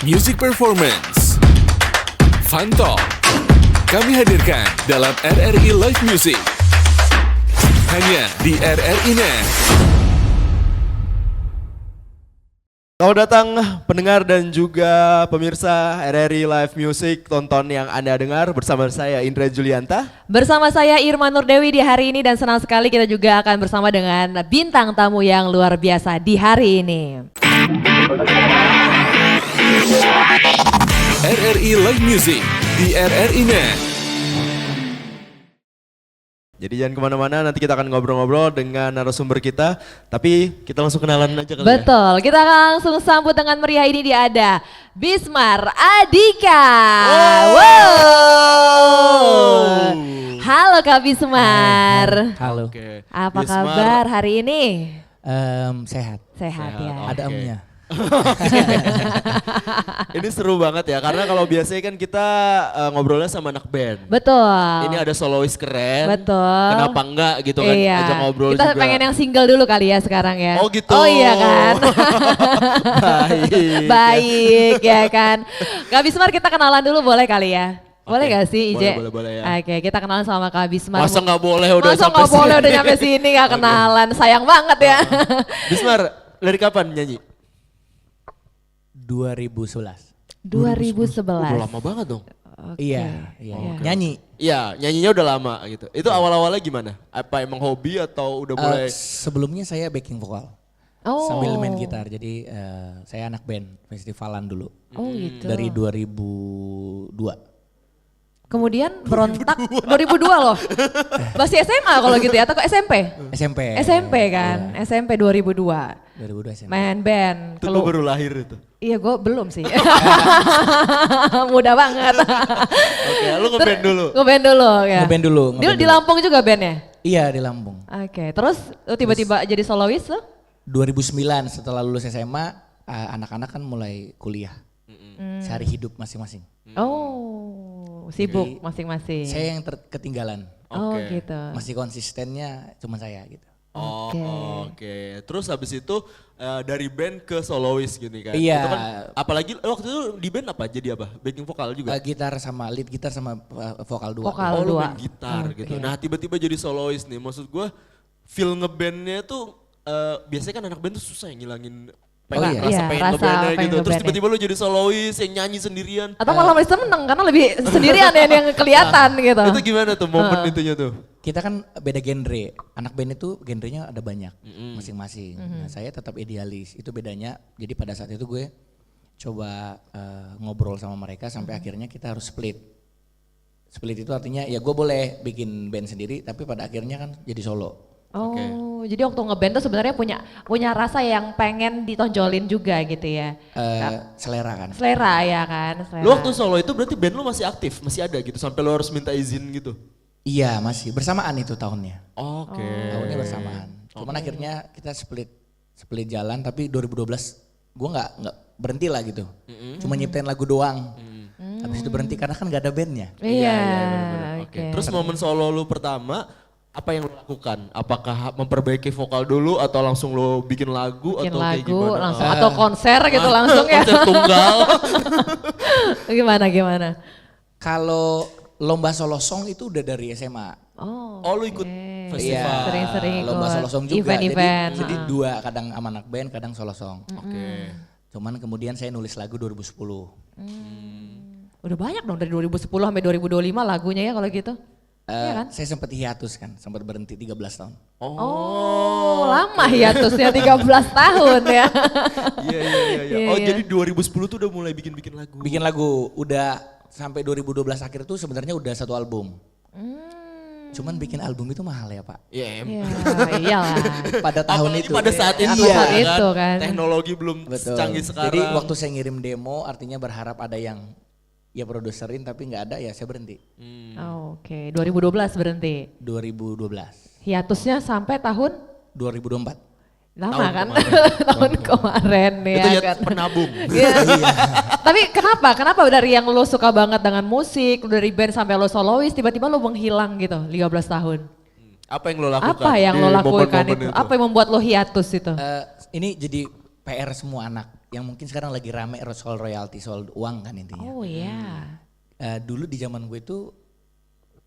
Music Performance, Fun Talk, kami hadirkan dalam RRI Live Music. Hanya di RRI Net. Selamat datang pendengar dan juga pemirsa RRI Live Music, tonton yang Anda dengar bersama saya Indra Julianta. Bersama saya Irma Nurdewi di hari ini dan senang sekali kita juga akan bersama dengan bintang tamu yang luar biasa di hari ini. RRI Live Music di RRI Net. Jadi jangan kemana-mana, nanti kita akan ngobrol-ngobrol dengan narasumber kita. Tapi kita langsung kenalan aja kali ya. Betul, kita akan langsung sambut dengan meriah ini dia ada Bismar Adika. Wow. Halo Kak Bismar. Halo. Oke. Apa Bismar. kabar hari ini? Sehat. Sehat ya. Ada Oke. emnya. Ini seru banget ya, karena kalau biasanya kan kita ngobrolnya sama anak band. Betul. Ini ada solois keren. Betul. Kenapa enggak gitu kan, Iya. ajak ngobrol Kita juga. pengen yang single dulu kali ya sekarang ya. Oh gitu. Oh iya kan. Baik. Baik ya kan. Kak Bismar kita kenalan dulu boleh kali ya? Boleh Oke, gak sih Ije? boleh ya. Oke kita kenalan sama Kak Bismar. Masa nggak boleh udah Masa sampai nggak boleh sini? udah nyampe sini gak Oke. kenalan. Sayang banget ya. Bismar, dari kapan nyanyi? 2011. 2011. Udah lama banget dong. Oke. Iya. Iya. Nyanyi. Iya, nyanyinya udah lama gitu. Itu awal-awalnya gimana? Apa emang hobi atau udah mulai? Sebelumnya saya backing vokal. Oh. Sambil main gitar. Jadi saya anak band festivalan dulu. Oh gitu. Dari 2002. Kemudian berontak 2002 loh. Masih SMA kalau gitu ya atau kok SMP? SMP. SMP kan, SMP 2002. 2002 SMP. Main band. Itu lu baru lahir itu. Iya gue belum sih. Mudah banget. Oke, lu ngeband dulu. Ngeband dulu ya. Ngeband dulu. Di Lampung juga bandnya? Iya di Lampung. Oke, terus lu tiba-tiba jadi solois lo? 2009 setelah lulus SMA, anak-anak kan mulai kuliah. Cari hidup masing-masing. Oh, sibuk Jadi, masing-masing. Saya yang ketinggalan. Oh Oke. gitu. Masih konsistennya cuma saya gitu. Oh, Oke. oke. Terus habis itu dari band ke solois gitu kan. Iya. Itu kan, apalagi waktu itu di band apa? Jadi apa? Backing vokal juga? Gitar sama lead gitar sama vokal dua. Vokal. Oh, lu dua. main gitar Oke. gitu. Nah, tiba-tiba jadi solois nih. Maksud gue feel ngebandnya tuh biasanya kan anak band tuh susah ya ngilangin pengen iya. rasa Iya, pengen rasa ngebandnya pengen gitu. Terus ngebandnya. tiba-tiba lu jadi solois yang nyanyi sendirian. Atau malah lebih seneng karena lebih sendirian yang kelihatan gitu. Itu gimana tuh momen itunya tuh? Kita kan beda genre. Anak band itu genrenya ada banyak masing-masing. Nah, saya tetap idealis. Itu bedanya. Jadi pada saat itu gue coba ngobrol sama mereka sampai akhirnya kita harus split. Split itu artinya ya gue boleh bikin band sendiri tapi pada akhirnya kan jadi solo. Oh, jadi waktu ngeband tuh sebenarnya punya rasa yang pengen ditonjolin juga gitu ya. Selera kan. Selera ya kan, selera. Lu waktu solo itu berarti band lu masih aktif, masih ada gitu sampai lu harus minta izin gitu. Iya masih bersamaan itu tahunnya. Oke. Tahunnya bersamaan. Cuman akhirnya kita split jalan tapi 2012 gue nggak berhenti lah gitu. Cuma nyiptain lagu doang. Habis itu berhenti karena kan nggak ada bandnya. Iya, bener-bener. Oke. oke. Terus momen solo lu pertama apa yang lu lakukan? Apakah memperbaiki vokal dulu atau langsung lu bikin lagu Bikin atau kayak lagu gimana? langsung atau konser gitu langsung ya. Konser tunggal. Gimana? Kalau lomba solo song itu udah dari SMA. Oh, lu ikut Oke. festival. Iya, sering-sering lomba ikut solo song juga. event-event. Jadi dua kadang sama anak band, kadang solo song. Oke. Cuman kemudian saya nulis lagu 2010. Udah banyak dong dari 2010 sampai 2025 lagunya ya kalau gitu. Iya kan? Saya sempat hiatus kan, sempat berhenti 13 tahun. Oh, lama ya terusnya 13 tahun ya. Iya. Iya, Oh, iya. jadi 2010 tuh udah mulai bikin lagu. Bikin lagu udah sampai 2012 akhir tuh sebenarnya udah satu album. Cuman bikin album itu mahal ya Pak. Iya, Iya, iyalah. Pada tahun apalagi itu. pada saat itu, Pada saat kan? itu kan. Teknologi belum Betul. secanggih sekarang. Jadi waktu saya ngirim demo artinya berharap ada yang ya produserin tapi nggak ada ya saya berhenti. Oh, oke, 2012 berhenti. 2012. Hiatusnya sampai tahun 2024. lama Tahun kan? kemarin. Tahun kemarin itu ya ya kan. penabung. Iya. Tapi kenapa? Kenapa dari yang lo suka banget dengan musik, dari band sampai lo solois, tiba-tiba lo menghilang gitu 15 tahun? Apa yang lo lakukan? Apa yang di lo lakukan momen-momen itu? Apa yang membuat lo hiatus itu? Ini jadi PR semua anak. yang mungkin sekarang lagi rame soal royalti, soal uang kan intinya. Oh iya. Dulu di zaman gue itu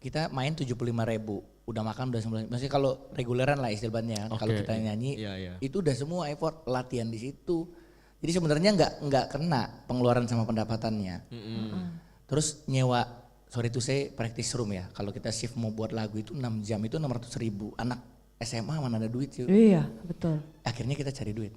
kita main 75.000, udah makan udah 9. Maksudnya kalau reguleran lah istilahnya. Kalau kita nyanyi itu udah semua effort latihan di situ. Jadi sebenarnya nggak kena pengeluaran sama pendapatannya. Terus nyewa, sorry to say, practice room ya. Kalau kita shift mau buat lagu itu 6 jam itu 600.000. Anak SMA mana ada duit sih. Iya betul. Akhirnya kita cari duit.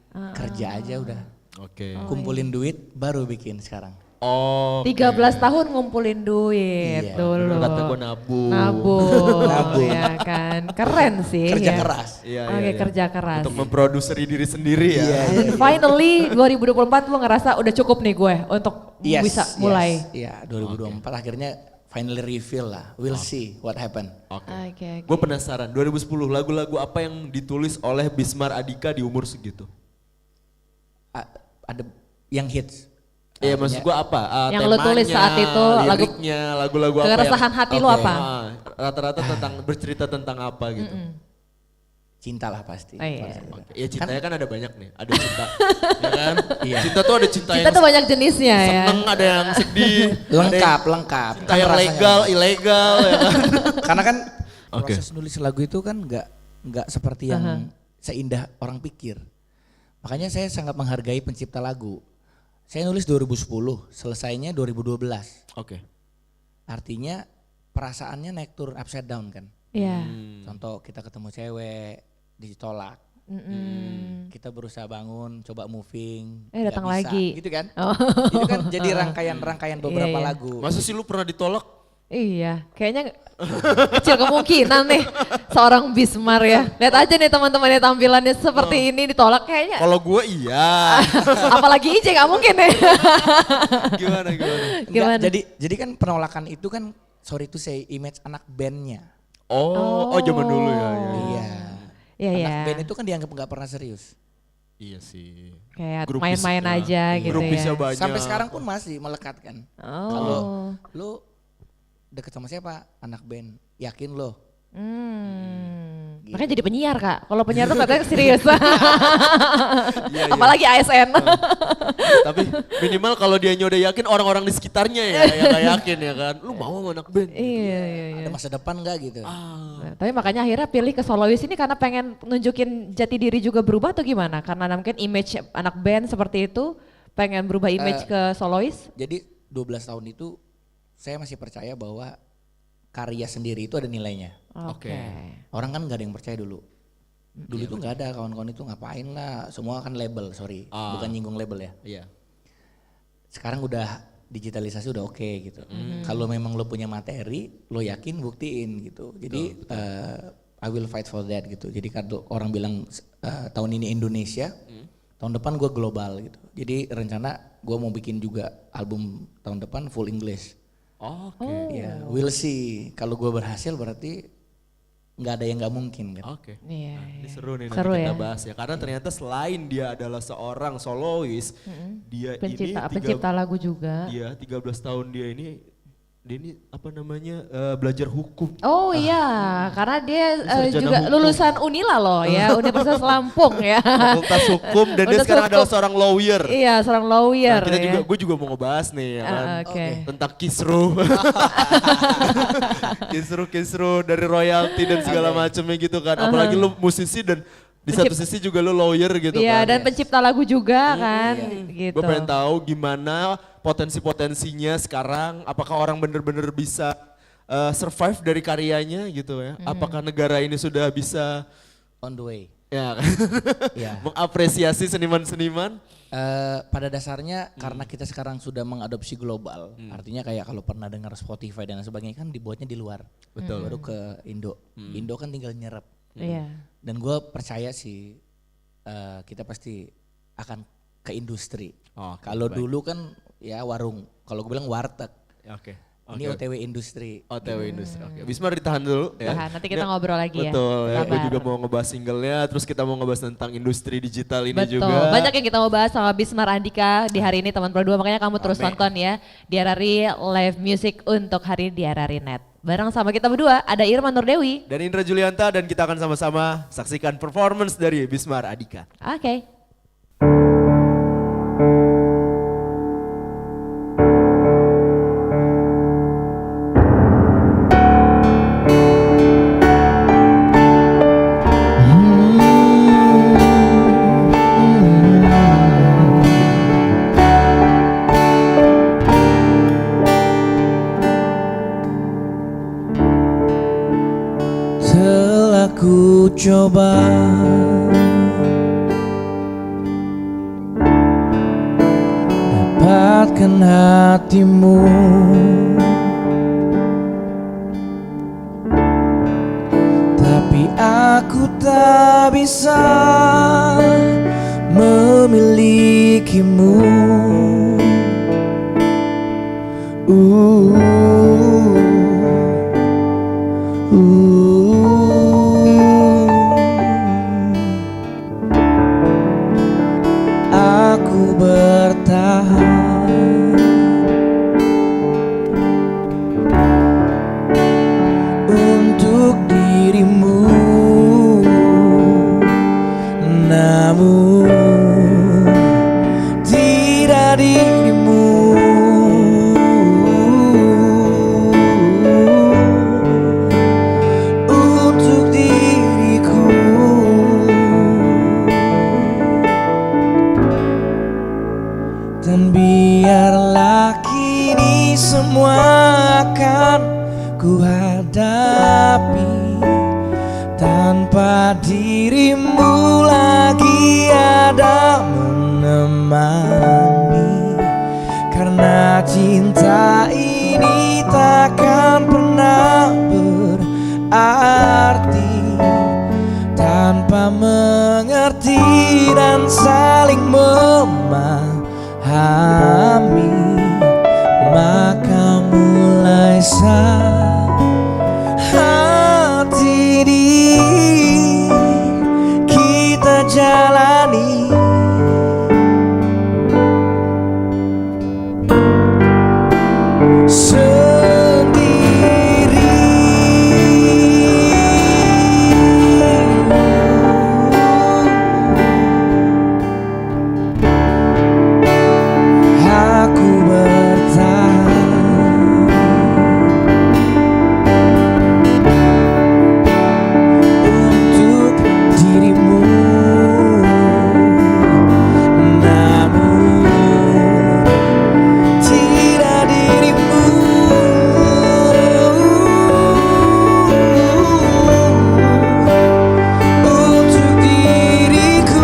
Kerja aja udah. Oke. Kumpulin duit baru bikin sekarang. Oh. 13 tahun ngumpulin duit Iya, dulu. Kata gue nabung. Nabung, ya kan. Keren sih. Kerja ya. keras. Iya, Oke, kerja keras. Untuk memproduksi diri sendiri ya. And finally 2024 lu ngerasa udah cukup nih gue untuk bisa mulai. Iya, 2024 akhirnya finally reveal lah. We'll see what happen. Oke. Gue penasaran, 2010 lagu-lagu apa yang ditulis oleh Bismar Adhika di umur segitu? Ada yang hits. Iya maksud gue apa? Yang lo tulis saat itu, liriknya, lagu-lagu apa? keresahan hati lo apa? Rata-rata tentang bercerita tentang apa gitu? Cinta lah pasti. Oh, iya. Ya cintanya kan ada banyak nih, ada cinta, ya kan? Iya. Cinta tuh ada cinta, Cinta tuh banyak jenisnya ya. seneng, ada yang sedih, Lengkap. cinta Kan yang rasanya legal, ilegal, ya kan? Karena kan Oke. proses nulis lagu itu kan nggak seperti yang seindah orang pikir. Makanya saya sangat menghargai pencipta lagu. Saya nulis 2010, selesainya 2012. Oke. Artinya perasaannya naik turun upside down kan. Iya. Contoh kita ketemu cewek ditolak. Kita berusaha bangun, coba moving. nggak Datang bisa, lagi. gitu kan. Oh. Itu kan jadi rangkaian beberapa Iya, iya. lagu. Masa sih lu pernah ditolak? Iya, kayaknya kecil kemungkinan nih seorang Bismar ya. Lihat aja nih teman-temannya tampilannya seperti ini ditolak kayaknya. Kalau gue iya. Apalagi Ice nggak mungkin ya. Gimana? Gimana? Jadi kan penolakan itu kan sorry to say image anak bandnya. Oh zaman dulu ya. Iya. Iya, Anak iya. band itu kan dianggap nggak pernah serius. Iya sih. Kayak Grup main-main bis- aja gitu Grupisnya ya. banyak. Sampai sekarang pun masih melekat kan. Oh. Kalau lu deket sama siapa? Anak band. Yakin lo? Gitu. Makanya jadi penyiar Kak. Kalau penyiar tuh katanya serius. Iya. Apalagi ASN. Tapi minimal kalau dia udah yakin orang-orang di sekitarnya ya yang gak yakin ya kan. Lu mau sama anak band? Iya. Ada masa depan nggak gitu? Nah, tapi makanya akhirnya pilih ke solois ini karena pengen nunjukin jati diri juga berubah atau gimana? Karena mungkin image anak band seperti itu, pengen berubah image ke solois? Jadi 12 tahun itu saya masih percaya bahwa karya sendiri itu ada nilainya. Oke. Orang kan nggak ada yang percaya dulu. Dulu itu nggak ada kawan-kawan itu ngapain lah. Semua kan label, sorry. Bukan nyinggung label ya. Iya. Sekarang udah digitalisasi udah oke gitu. Kalau memang lo punya materi, lo yakin buktiin gitu. Jadi I will fight for that gitu. Jadi kalau orang bilang tahun ini Indonesia, tahun depan gue global gitu. Jadi rencana gue mau bikin juga album tahun depan full English. Oke. Ya, we'll see. Kalau gue berhasil berarti nggak ada yang nggak mungkin kan. Oke. Iya. Ini seru nih Seru nanti kita ya. bahas ya. Karena ternyata selain dia adalah seorang solois, dia Pencipta lagu juga. Iya, 13 tahun dia ini apa namanya belajar hukum. Oh iya, karena dia Sarjana juga hukum. lulusan Unila loh ya, Universitas Lampung ya. Fakultas hukum dan dia Fakultas sekarang hukum. adalah seorang lawyer. Iya, seorang lawyer Nah, kita ya. juga, gue juga mau ngebahas nih ya kan, Oke. tentang kisru, kisru dari royalti dan segala macamnya gitu kan. Apalagi lu musisi dan di satu sisi juga lu lawyer gitu Iya, kan. dan pencipta lagu juga kan, gitu. Gue pengen tahu gimana potensi-potensinya sekarang, apakah orang bener-bener bisa survive dari karyanya gitu ya. Apakah negara ini sudah bisa On the way. ya Iya. mengapresiasi seniman-seniman. Pada dasarnya karena kita sekarang sudah mengadopsi global, artinya kayak kalau pernah dengar Spotify dan sebagainya kan dibuatnya di luar. Betul. Baru ke Indo. Indo kan tinggal nyerap. Iya. Dan gue percaya sih kita pasti akan ke industri. Oke, Kalau baik. dulu kan ya warung, kalau gue bilang warteg. Oke. Ini OTW industri. OTW industri. Oke, Bismar ditahan dulu ya. Tahan, nanti kita Ini- ngobrol lagi ya. Betul ya. Gue Sabar. juga mau ngebahas singlenya, terus kita mau ngebahas tentang industri digital ini Betul, juga. banyak yang kita mau bahas sama Bismar Andika di hari ini teman Pro 2, makanya kamu terus tonton ya di RRI Live Music untuk hari di RRI Net. Bareng sama kita berdua ada Irma Nurdewi. Dan Indra Julianta dan kita akan sama-sama saksikan performance dari Bismar Adhika. Oke. coba dapatkan hatimu, tapi aku tak bisa memilikimu. Aku bertahan untuk dirimu, namun tidak dirimu. Untuk diriku, dan biarlah kini semua akan ku hadapi. Tanpa dirimu lagi ada menemani, karena cinta ini takkan pernah berarti tanpa mengerti dan saling memahami. Maka mulai hati ini kita jalani sendiri. Aku bertahan untuk dirimu, namun tidak dirimu. Untuk diriku,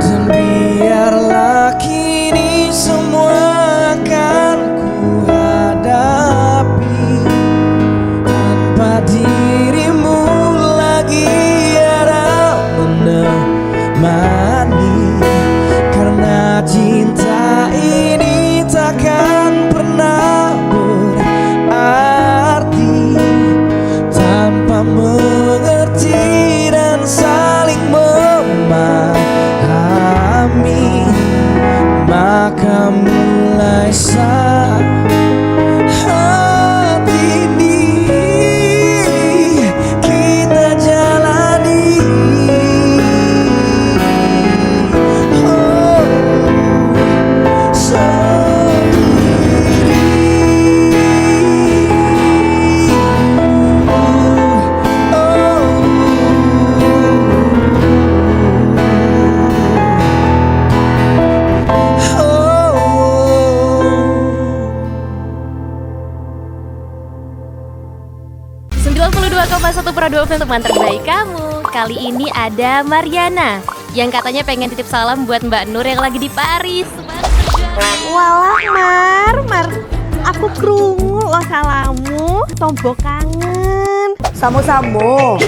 dan biarlah kini semua akan ku hadapi. Tanpa dirimu lagi ada menemani, karena cinta ini takkan pernah berarti tanpa mengerti dan saling memahami. Maka mulai saat ini kita jalani Pro 2 untuk teman terbaik kamu. Kali ini ada Mariana yang katanya pengen titip salam buat Mbak Nur yang lagi di Paris. Walah Mar, aku krungu lo salamu, tombo kangen. Samo-samo.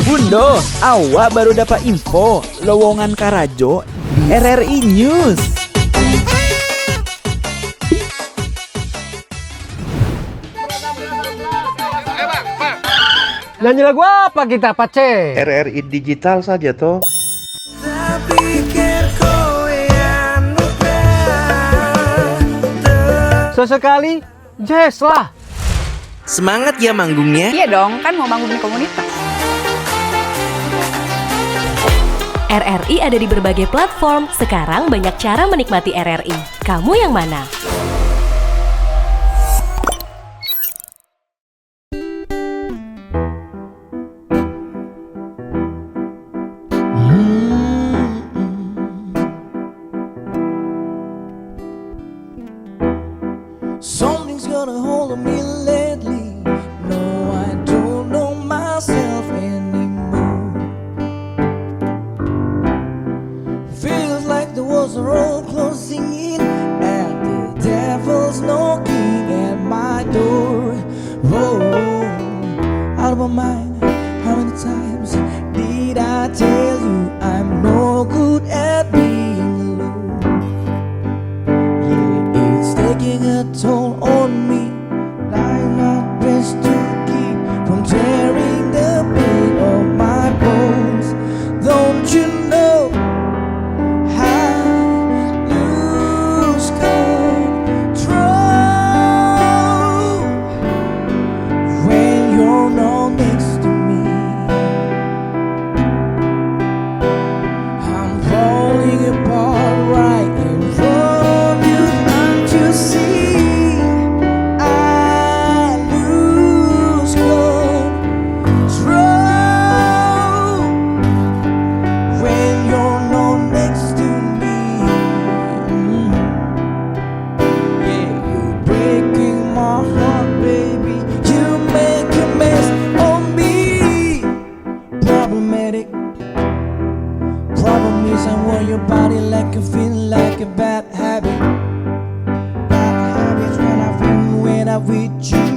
Bundo, awak baru dapat info lowongan Karajo di RRI News. Nyanyi lagu apa kita, Pace? RRI digital saja toh. Sesekali jazz lah. Semangat ya manggungnya. Iya dong, kan mau bangun komunitas. RRI ada di berbagai platform. Sekarang banyak cara menikmati RRI. Kamu yang mana? Something's got a hold of me lately. No, I don't know myself anymore. Feels like the walls are all closing in, and the devil's knocking at my door. Whoa, out of my mind. How many times did I tell you I'm no good at being alone? Yeah, it's taking a toll on me. I'm not best to keep from tearing the pain of my bones. Don't you know I lose control when you're not next to me? I'm falling apart right in front of you. Can't you see? I lose control when you're not next to me. Yeah, you're breaking my heart, baby. You make a mess of me. Problematic. Problem is I want your body like a feeling like a bad habit. Bad habits when I've been when I'm with you.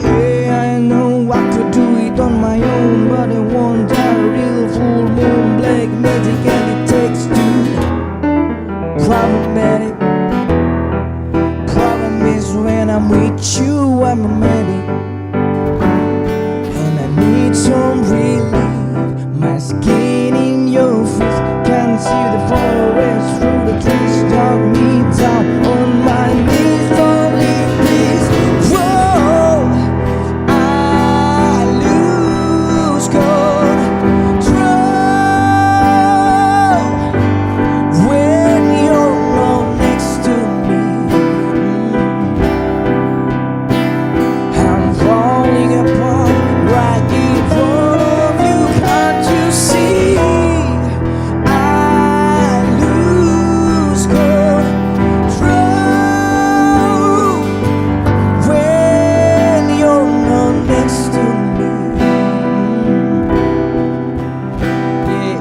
Yeah, I know I could do it on my own, but I want a real full moon, black magic, and it takes two. Problematic. Problem is when I'm with you, I'm a medic, and I need some relief. My skin in your face, can't see the forest through the trees. Talk me down on my knees, only please. Whoa, I lose control when you're not next to me. I'm falling apart right in front of you. Can't you see? I lose control when you're not next to me. Yeah,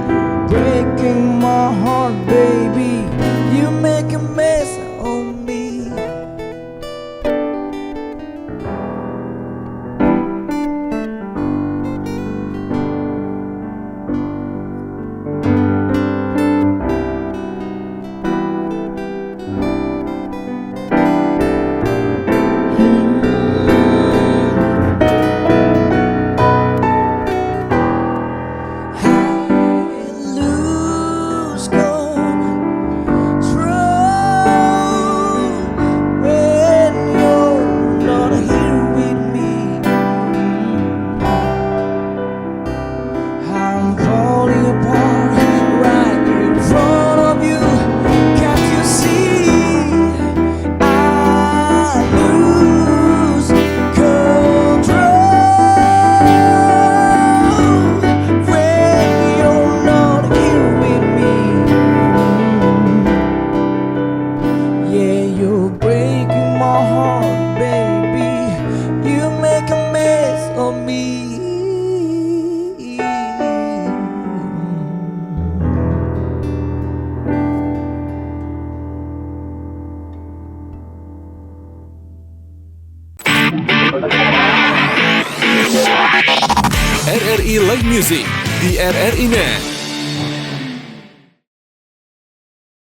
breaking my heart, baby. You make a mess of me. Lose control when you're not here with me. I'm falling apart right in front of you. Can't you see? I lose control when you're not here with me. Yeah, you're breaking my heart, baby. You make a mess of me. RRI Live Music di RRI Net.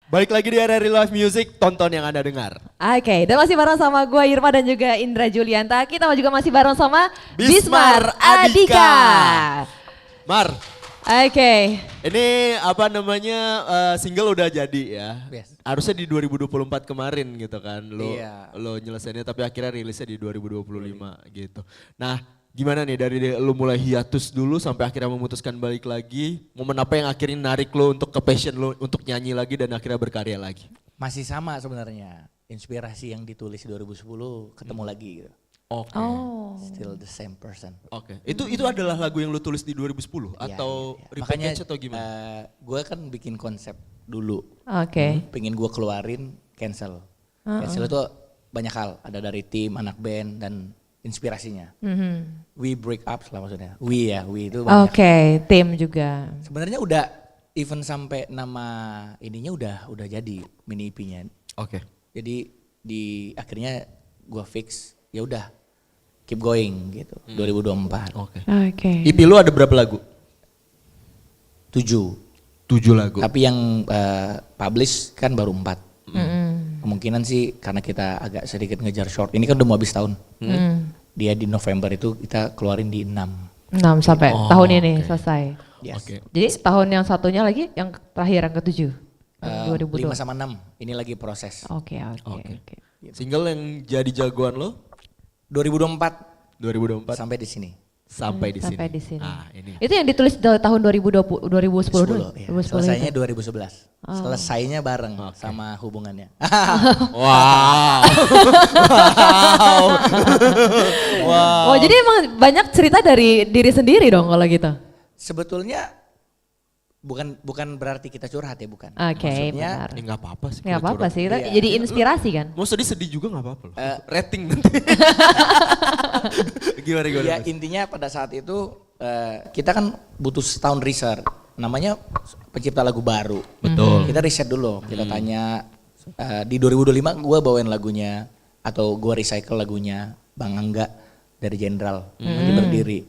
Balik lagi di RRI Live Music, tonton yang Anda dengar. Oke, dan masih bareng sama gue Irma dan juga Indra Julianta. Kita juga masih bareng sama Bismar Adika. Mar, Oke. Ini apa namanya single udah jadi ya. Yes. Harusnya di 2024 kemarin gitu kan. Iya. Lo nyelesainnya tapi akhirnya rilisnya di 2025 gitu. Nah, gimana nih dari lo mulai hiatus dulu sampai akhirnya memutuskan balik lagi. Momen apa yang akhirnya narik lo untuk ke passion lo untuk nyanyi lagi dan akhirnya berkarya lagi? Masih sama sebenarnya. Inspirasi yang ditulis 2010 ketemu lagi gitu. Oke. Oh. Still the same person. Oke. Itu adalah lagu yang lo tulis di 2010 Iya, atau iya, iya. repackage atau gimana? Gue kan bikin konsep dulu. Oke. Pengen gue keluarin cancel. Cancel itu banyak hal. Ada dari tim, anak band dan inspirasinya. We break up lah maksudnya. We itu banyak. Oke, tim juga. Sebenarnya udah even sampai nama ininya udah jadi mini EP-nya. Oke. Jadi di akhirnya gue fix ya udah keep going gitu. 2024. Oke. Oke. EP lo ada berapa lagu? 7. 7 lagu. Tapi yang publish kan baru 4. Kemungkinan sih karena kita agak sedikit ngejar short. Ini kan udah mau habis tahun. Dia di November itu kita keluarin di 6. 6 sampai tahun ini selesai. Yes. Oke. Jadi tahun yang satunya lagi yang terakhir yang ke-7. 2002. 5 sama 6. Ini lagi proses. Oke. Oke. Single yang jadi jagoan lo? 2024 2024 sampai di sini. sampai di sini. Sampai di sini. Ah, ini. Itu yang ditulis tahun 2010 dulu. Ya. 2010 Selesainya itu. 2011. Selesainya bareng sama hubungannya. Wow. Wow. Oh, jadi emang banyak cerita dari diri sendiri dong kalau gitu. Sebetulnya bukan berarti kita curhat ya, bukan. Oke, Maksudnya benar. Ya nggak apa-apa sih. Nggak kalau apa-apa curhat. sih, Iya. jadi inspirasi kan. Mau sedih-sedih juga nggak apa-apa loh. Rating nanti. Gimana? Ya Mas? intinya pada saat itu kita kan butuh setahun research. Namanya pencipta lagu baru. Betul. Kita riset dulu. Kita tanya di 2025 gue bawain lagunya atau gue recycle lagunya Bang Angga dari Jenderal Maju Berdiri.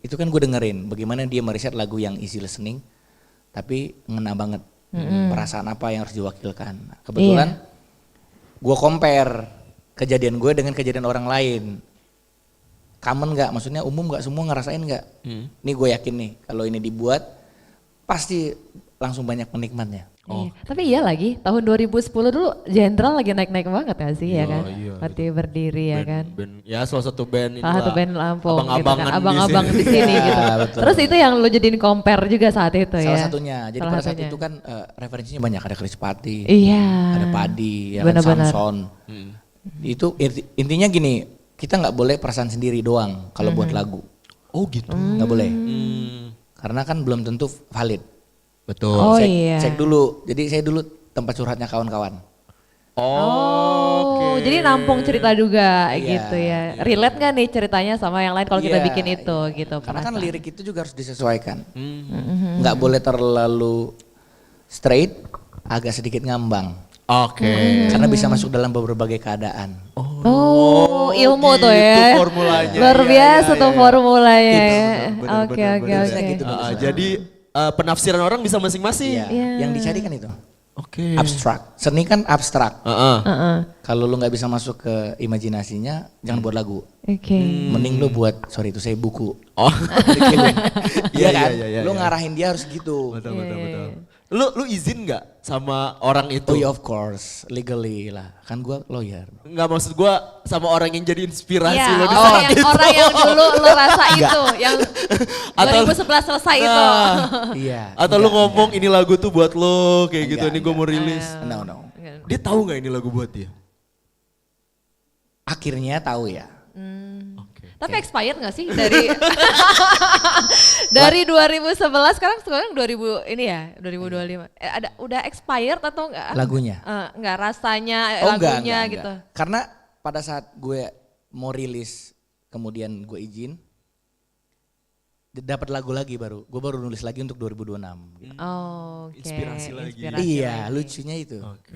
Itu kan gue dengerin bagaimana dia meriset lagu yang easy listening tapi ngena banget perasaan apa yang harus diwakilkan. Nah, kebetulan gue compare kejadian gue dengan kejadian orang lain. Common nggak? Maksudnya umum nggak? Semua ngerasain nggak? Nih gue yakin nih kalau ini dibuat pasti langsung banyak penikmatnya. Iya. Tapi iya lagi, tahun 2010 dulu Jenderal lagi naik-naik banget gak sih ya kan? iya, Mati Berdiri ya kan? Ya salah satu band Salah satu band Lampung gitu kan, abang-abangan abang-abang di sini gitu. betul. Terus itu yang lu jadiin compare juga saat itu ya? Salah satunya. Jadi Salah pada saat satunya. itu kan referensinya banyak. Ada Chris Patti, Iya. ada Padi, ya kan, Benar-benar. Samson. Itu intinya gini, kita nggak boleh perasaan sendiri doang kalau buat lagu. Oh gitu. Nggak boleh. Karena kan belum tentu valid. Betul. Oh Cek, iya. cek dulu. Jadi saya dulu tempat curhatnya kawan-kawan. Oh, jadi nampung cerita juga Iya, gitu ya. Relate gak nih ceritanya sama yang lain kalau kita Iya, bikin itu gitu? Karena kan perasaan. lirik itu juga harus disesuaikan. Nggak boleh terlalu straight, agak sedikit ngambang. Oke. Karena bisa masuk dalam berbagai keadaan. Oh, ilmu tuh ya. formulanya. Luar Iya, biasa iya, tuh iya. formulanya ya. Benar, Oke, benar, oke, benar. oke. Gitu, Jadi penafsiran orang bisa masing-masing. Iya. Yang dicari kan itu. Oke. Abstrak. Seni kan abstrak. Heeh. Kalau lu nggak bisa masuk ke imajinasinya, jangan buat lagu. Oke. Mending lu buat, sorry itu saya buku. Oh. Iya kan? iya, Lu iya. ngarahin dia harus gitu. Betul. Lu izin nggak sama orang itu? Oh ya of course, legally lah. Kan gua lawyer. Nggak, maksud gua sama orang yang jadi inspirasi Iya, lo di orang saat yang, itu. orang yang dulu lo rasa itu, yang Atau- 2011 selesai itu. Iya. Atau lu ngomong ini lagu tuh buat lo kayak gitu, Enggak, ini gue mau rilis. No. Dia tahu nggak ini lagu buat dia? Akhirnya tahu ya. Oke. Tapi expired gak sih dari dari 2011 sekarang 2000 ini ya 2025 ada udah expired atau enggak? Lagunya? Enggak rasanya Enggak, lagunya enggak. gitu. Karena pada saat gue mau rilis, kemudian gue izin, dapat lagu lagi baru. Gue baru nulis lagi untuk 2026. Gitu. Oh, oke. Inspirasi lagi. Iya, lagi. lucunya itu. Oke.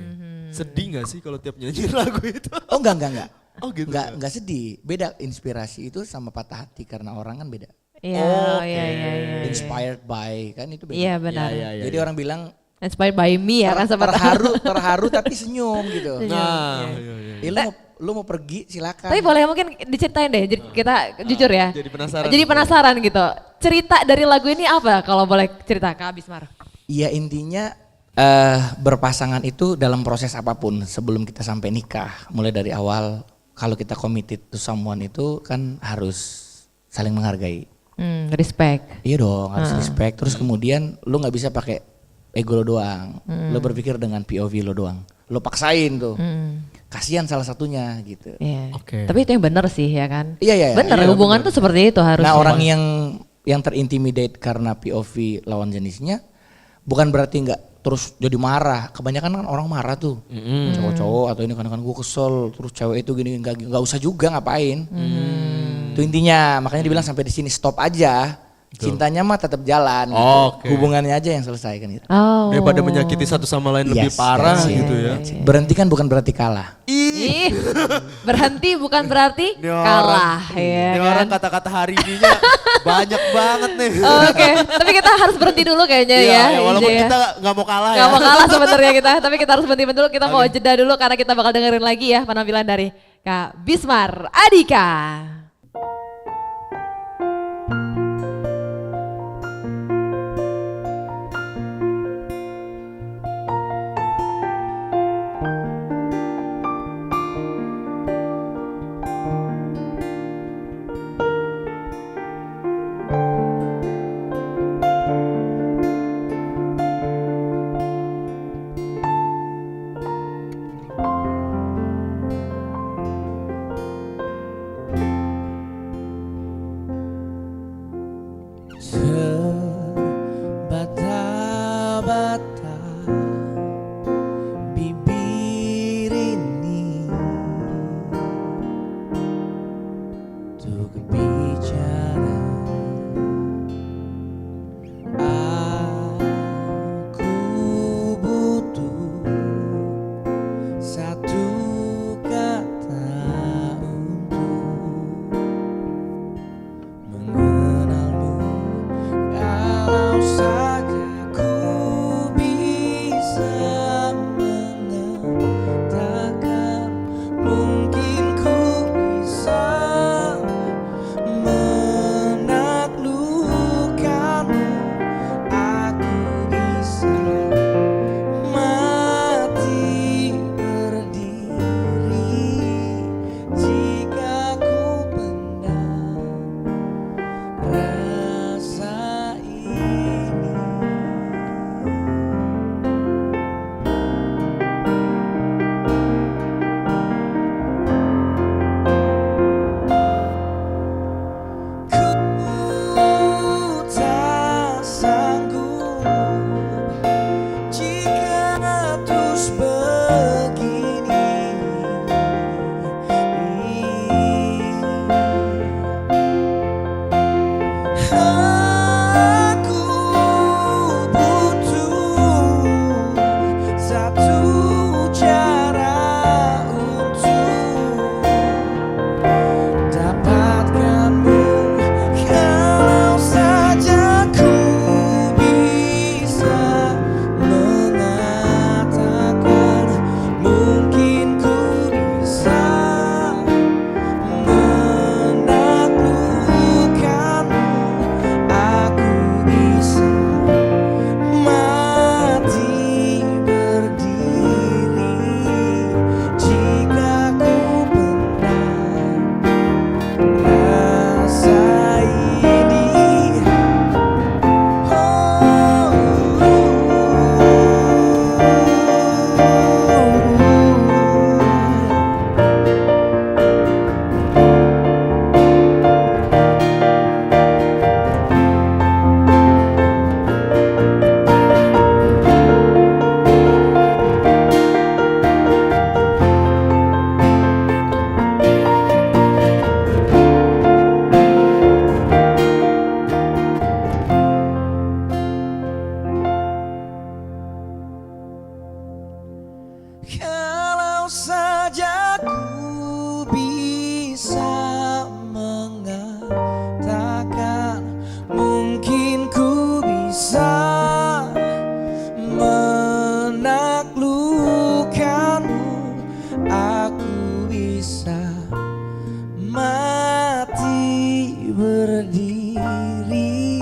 Sedih nggak sih kalau tiap nyanyi lagu itu? Oh enggak. Oh gitu. Enggak sedih. Beda inspirasi itu sama patah hati karena orang kan beda. Iya, Oke. iya. Inspired by kan itu beda. Iya benar. Iya, Jadi orang bilang Inspired by me ya kan sempat. terharu tapi senyum gitu. Nah, iya. Lu mau pergi silakan. Tapi boleh mungkin diceritain deh, kita jujur ya. Jadi penasaran. Jadi penasaran gitu. cerita dari lagu ini apa kalau boleh cerita Kak Bismar? Iya intinya berpasangan itu dalam proses apapun sebelum kita sampai nikah. Mulai dari awal kalau kita committed to someone itu kan harus saling menghargai. Respect. Iya dong harus respect. Terus kemudian lu gak bisa pakai ego lo doang. Lo berpikir dengan POV lo doang. Lo paksain tuh. Kasihan salah satunya gitu. Iya. Oke. Tapi itu yang benar sih ya kan? Iya. Benar, Iya, hubungan tuh seperti itu harusnya. Nah orang yang terintimidate karena POV lawan jenisnya bukan berarti nggak terus jadi marah. Kebanyakan kan orang marah tuh, cowok-cowok atau ini kan gue kesel, terus cewek itu gini nggak usah juga ngapain. Itu intinya, makanya dibilang sampai di sini stop aja. Cintanya mah tetap jalan, gitu. Oke. Hubungannya aja yang selesai kan gitu. Oh. Daripada menyakiti satu sama lain lebih parah that's it. gitu ya. Berhenti kan bukan berarti kalah. Ih, berhenti bukan berarti Ini kalah ya Ini kan? orang kata-kata hari ininya banyak banget nih. Oke, tapi kita harus berhenti dulu kayaknya Iya, ya. walaupun Ije, ya. kita nggak mau kalah ya. Gak mau kalah sebenarnya kita, tapi kita harus berhenti dulu. Kita mau jeda dulu karena kita bakal dengerin lagi ya penampilan dari Kak Bismar Adika. Sebata-bata bibir ini untuk bicara. Aku butuh satu kata untuk mengenalmu. Kalau saja ku bisa mengatakan, mungkin ku bisa menaklukkanmu. Aku bisa mati berdiri jika ku pendam rasa ini. Ku tak sanggup jika terus begini. Aku butuh satu cara untuk dapatkanmu. Kalau saja ku bisa mengatakan, mungkin ku bisa menaklukkanmu. Aku bisa mati berdiri jika ku pendam rasa ini. Kalau saja ku bisa mengatakan, mungkin ku bisa menaklukkanmu. Aku bisa mati berdiri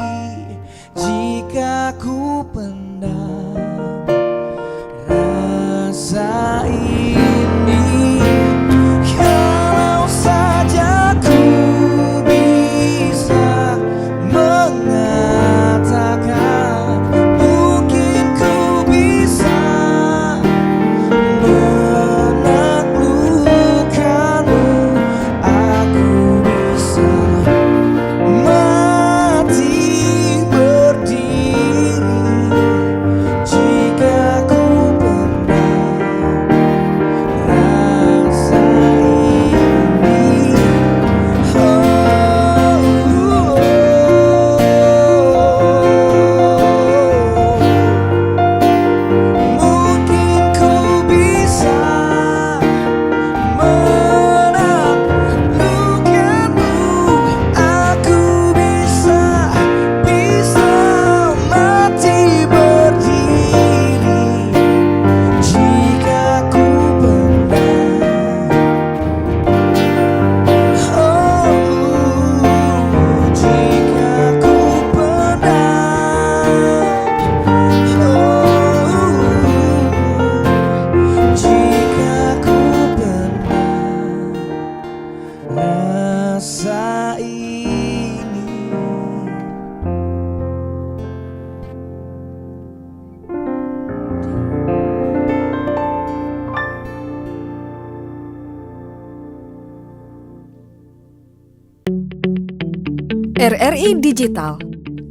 RRI Digital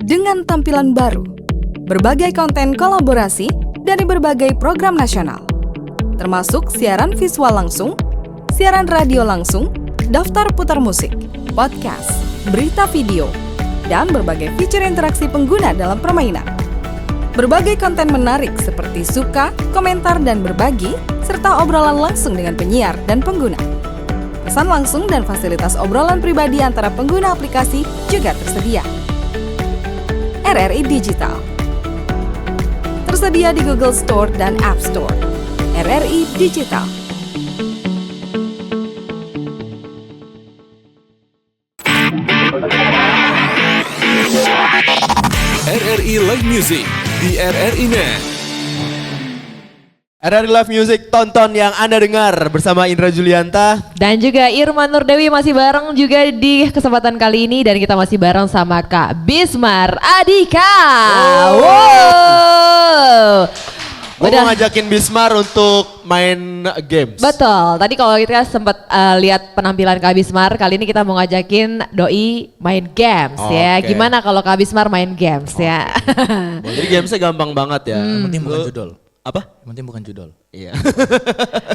dengan tampilan baru, berbagai konten kolaborasi dari berbagai program nasional, termasuk siaran visual langsung, siaran radio langsung, daftar putar musik, podcast, berita video, dan berbagai fitur interaksi pengguna dalam permainan. Berbagai konten menarik seperti suka, komentar, dan berbagi, serta obrolan langsung dengan penyiar dan pengguna. Pesan langsung dan fasilitas obrolan pribadi antara pengguna aplikasi juga tersedia. RRI Digital tersedia di Google Store dan App Store. RRI Digital. RRI Live Music di RRI Net. RRI Live Music, tonton yang Anda dengar bersama Indra Julianta. Dan juga Irma Nurdewi masih bareng juga di kesempatan kali ini. Dan kita masih bareng sama Kak Bismar Adika. Wow. Gue mau ngajakin Bismar untuk main games. Betul, tadi kalau kita sempat lihat penampilan Kak Bismar, kali ini kita mau ngajakin Doi main games ya. Gimana kalau Kak Bismar main games ya? Jadi gamesnya gampang banget ya. Yang penting bukan judul. Apa? Yang penting bukan judul. Iya.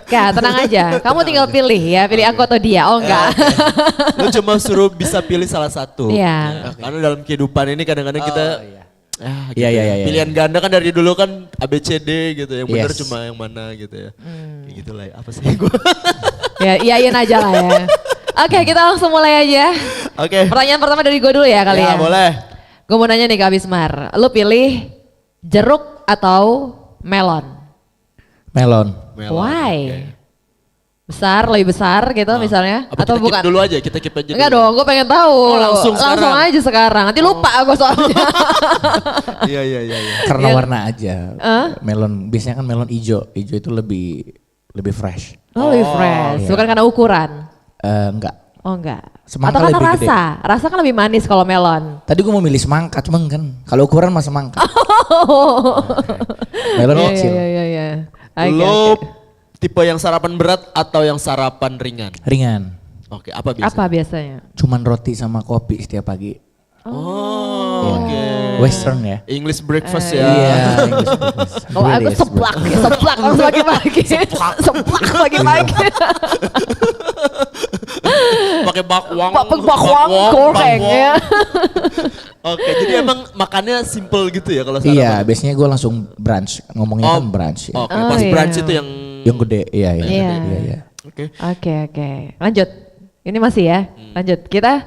Kak tenang aja, kamu tinggal pilih ya, pilih aku atau dia, oh enggak. Lu cuma suruh bisa pilih salah satu. Iya. Karena dalam kehidupan ini kadang-kadang kita gitu Iya. ya. Pilihan ganda kan dari dulu kan ABCD gitu, yang benar Yes. cuma yang mana gitu ya. Kayak gitu lah, apa sih gue? Ya iyain aja lah ya. Oke kita langsung mulai aja. Oke. Pertanyaan pertama dari gue dulu ya kali ya. Ya boleh. Gue mau nanya nih Kak Bismar, lu pilih jeruk atau melon? Melon. Why? Besar, lebih besar gitu misalnya? Apa Atau kita bukan? keep dulu aja, kita keep aja Enggak dulu. dong, gue pengen tahu. langsung sekarang? aja sekarang. Nanti lupa aku soalnya. Iya. Karena Iya. warna aja. Melon biasanya kan melon hijau. Hijau itu lebih fresh. Oh, lebih fresh. Iya. Bukan karena ukuran. Enggak. Oh enggak. Semangka Atau karena lebih gede. rasa. Rasa kan lebih manis kalau melon. Tadi gue mau milih semangka, cuman kan kalau ukuran mah semangka. Melon Iya, kecil. iya. Oke, Lo oke. tipe yang sarapan berat atau yang sarapan ringan? Ringan. Oke, apa biasanya? Apa biasanya? Cuman roti sama kopi setiap pagi. Oh, oke. Western ya. English breakfast ya. Iya. English breakfast. Kalau aku British seplak langsung pagi-pagi. Seplak pagi-pagi. Pakai bakwang. Bakwang goreng ya. Oke, jadi emang makannya simple gitu ya kalau Iya, sarapan? biasanya gue langsung brunch. Ngomongnya kan brunch. Ya. Oke, pas iya. brunch itu yang Yang gede, iya. Iya. Oke. Oke. Lanjut. Ini masih ya. Lanjut. Kita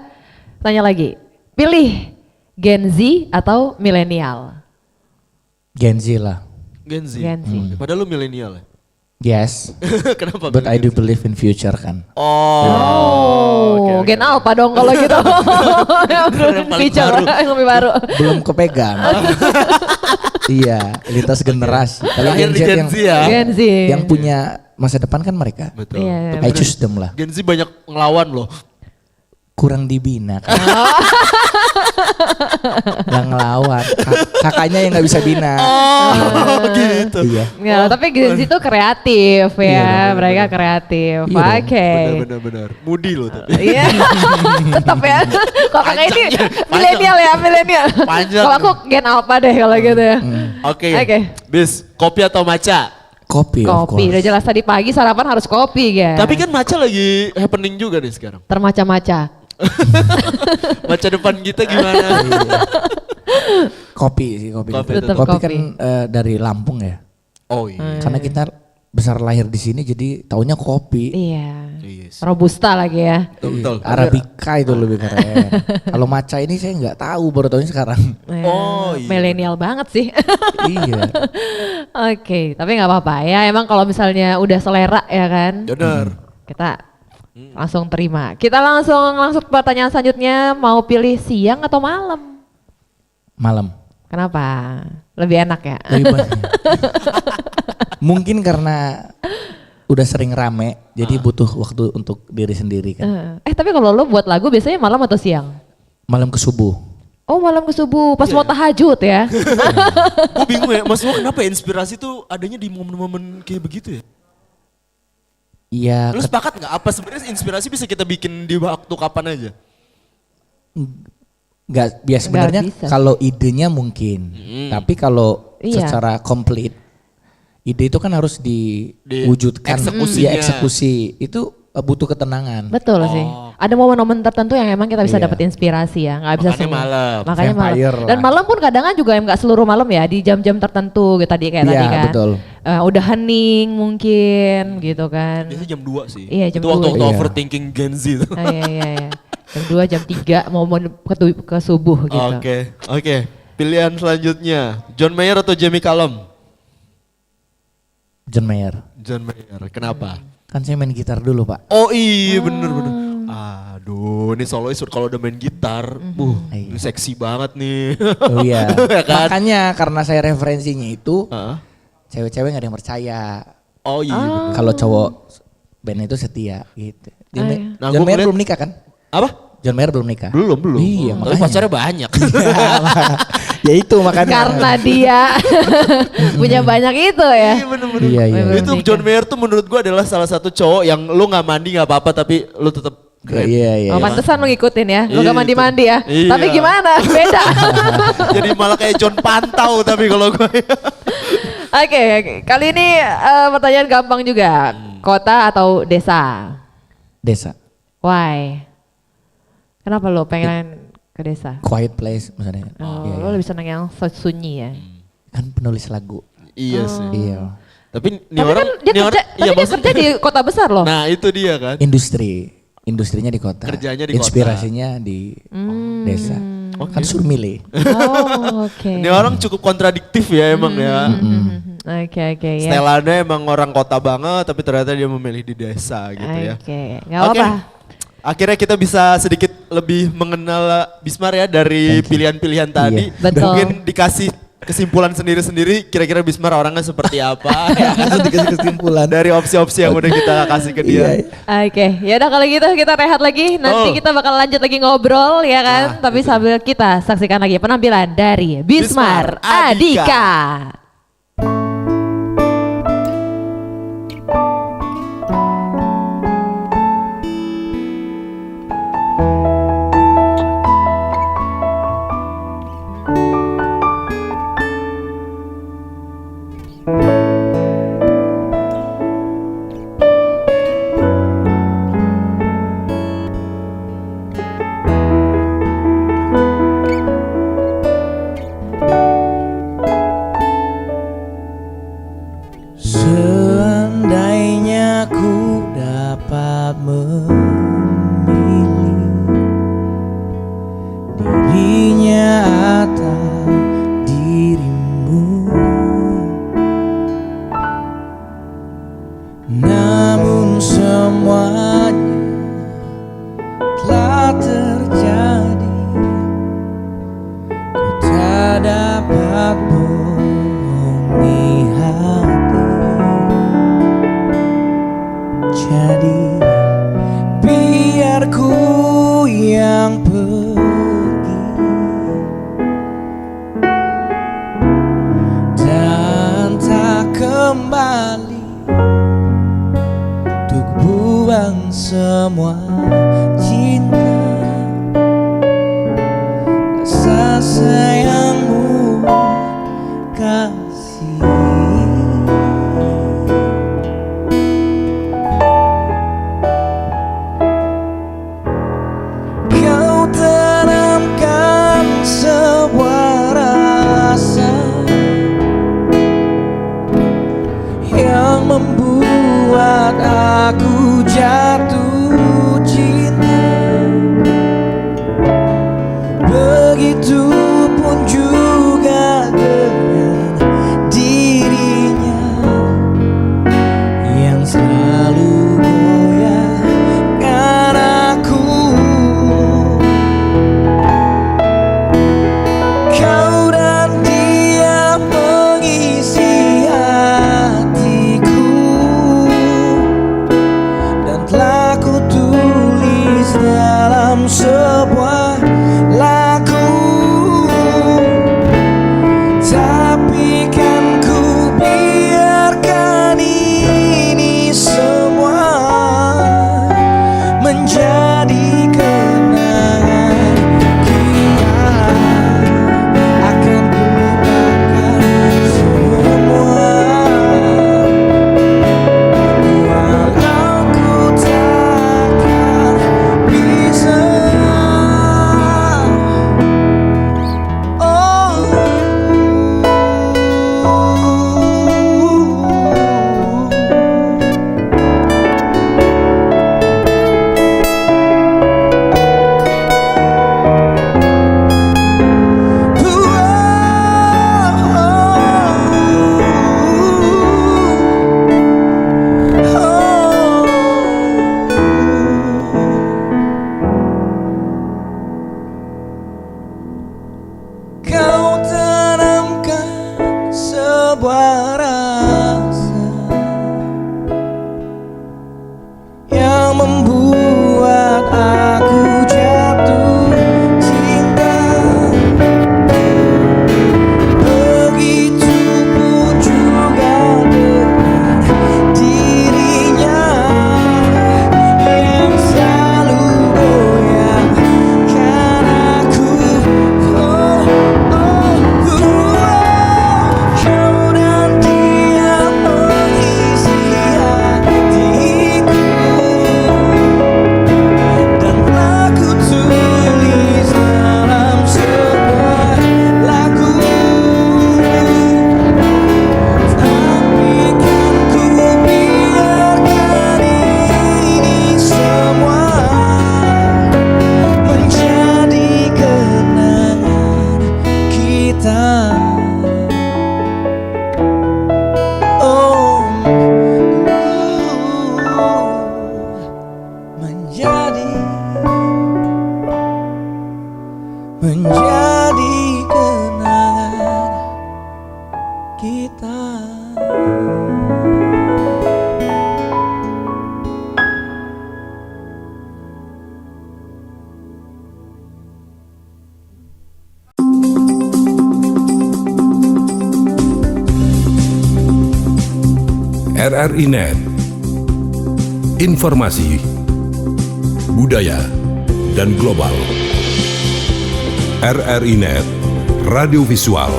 tanya lagi. Pilih Gen Z atau milenial? Gen Z lah. Gen Z. Gen Z. Padahal lu milenial ya? Yes, Kenapa? but I milih do Gen Z? believe in future kan. Oh, Gen Alpha dong kalau gitu. Yang paling feature, baru. yang lebih baru. Belum kepegang. Iya, lintas generasi. Kalau Lahir di Gen Z ya? Gen Z. yang punya masa depan kan mereka. Betul. Iya, I choose them lah. Gen Z banyak ngelawan loh. Kurang dibina kan. Yang ngelawan. Kakaknya yang nggak bisa bina. gitu. Iya. Ya, tapi Gen Z itu kreatif ya, dong, mereka kreatif. Iya dong, Oke. Benar. Moody loh tapi. Iya, tetap ya. Kalau kakak ini Panjangnya, milenial ya, milenial. Panjang. Kalau aku Gen Alpha deh kalau gitu ya. Oke. Oke. Bis, kopi atau matcha? Kopi, of Kopi, course. udah jelas tadi pagi sarapan harus kopi ya. Tapi kan matcha lagi happening juga nih sekarang. termaca-maca. Matcha depan kita gimana? Kopi sih, kopi. Kopi tetap. Kopi Kopi. kan dari Lampung ya. Oh iya. Karena kita besar lahir di sini jadi taunya kopi. Iya. Yes. Robusta lagi ya. Betul. Arabica itu lebih keren. Kalau matcha ini saya nggak tahu, baru tahunya sekarang. Oh, iya. Milenial banget sih. Iya. Oke, tapi nggak apa-apa ya. Emang kalau misalnya udah selera ya kan, Benar. kita langsung terima. Kita langsung ke pertanyaan selanjutnya. Mau pilih siang atau malam? Malam. Kenapa? Lebih enak ya? Lebih banyak. Mungkin karena udah sering rame, jadi butuh waktu untuk diri sendiri kan. Tapi kalau lo buat lagu biasanya malam atau siang? Malam ke subuh. Oh malam ke subuh, pas mau tahajud ya? Gue bingung ya, Mas Wo kenapa ya inspirasi tuh adanya di momen-momen kayak begitu ya? Iya. Lu sepakat nggak? Apa sebenarnya inspirasi bisa kita bikin di waktu kapan aja? Nggak biasa sebenarnya bisa. kalau idenya mungkin, tapi kalau Iya. secara komplit ide itu kan harus diwujudkan, eksekusinya. eksekusi itu butuh ketenangan. Betul sih. Ada momen-momen tertentu yang emang kita bisa Iya. dapat inspirasi ya, nggak bisa Makanya semua. malam. Makanya malam. Vampire Dan lah. malam pun kadang kan juga nggak seluruh malam ya, di jam-jam tertentu gitu tadi kayak Iya, tadi kan. betul. Udah hening mungkin gitu kan. Biasanya jam 2 sih. Iya, jam itu waktu 2. Iya. overthinking Gen Z itu. Iya. Jam 2, jam 3 mau ke subuh gitu. Oke. Pilihan selanjutnya, John Mayer atau Jamie Cullum? John Mayer. John Mayer, kenapa? Kan saya main gitar dulu Pak. Oh iya bener. Aduh ini solois kalau udah main gitar, ini seksi banget nih. Oh iya. Ya kan? Makanya karena saya referensinya itu Heeh. cewek-cewek gak ada yang percaya. Oh iya bener. Kalau cowok band itu setia gitu. Ah, iya. Nah, John gua Mayer ngeliat- belum nikah kan? Apa? John Mayer belum nikah. Belum. Iya, Tapi makanya. pacarnya banyak. Ya itu makanya. Karena dia punya banyak itu ya. Iya bener. Iya, iya. Belum Itu nikah. John Mayer tuh menurut gua adalah salah satu cowok yang lu gak mandi gak apa-apa tapi lu tetap keren. Iya. Oh pantesan lu ngikutin ya, lu Iya, gak mandi-mandi ya. iya. Tapi gimana, beda. Jadi malah kayak John Pantau tapi kalau gue. Oke, kali ini pertanyaan gampang juga. Kota atau desa? Desa. Why? Kenapa lo pengen ke desa? Quiet place misalnya. Oh, Iya, lo iya. lebih senang yang sunyi ya? Kan penulis lagu. Iya sih. Iya. Tapi Tapi kan dia kerja, tapi dia kerja di kota besar loh. Nah itu dia kan. Industrinya di kota. Kerjanya di kota. Inspirasinya di desa. Kan surmile. Oh, oke. Ini orang cukup kontradiktif ya emang ya. Oke, ya. Setelannya emang orang kota banget tapi ternyata dia memilih di desa gitu ya. Oke, nggak Oke. apa-apa. Akhirnya kita bisa sedikit lebih mengenal Bismar ya dari pilihan-pilihan tadi. Iya. Betul. Mungkin dikasih kesimpulan sendiri-sendiri kira-kira Bismar orangnya seperti apa. ya kan? Langsung dikasih kesimpulan. Dari opsi-opsi yang udah kita kasih ke dia. Oke, ya udah kalau gitu kita rehat lagi. Nanti kita bakal lanjut lagi ngobrol ya kan. Tapi sambil kita saksikan lagi penampilan dari Bismar Adhika. Seandainya ku dapat memilih dirinya atau dirimu, namun semuanya telah terjadi. Ku tak dapat bohongi hati. Jadi biar ku yang pergi dan tak kembali untuk buang semua cinta, rasa sayangmu kasih. Kau tanamkan sebuah rasa yang membuat aku jatuh cinta. Begitupun menjadi kenangan kita. RRI Net, informasi, budaya, dan global. RRI Net, radio visual.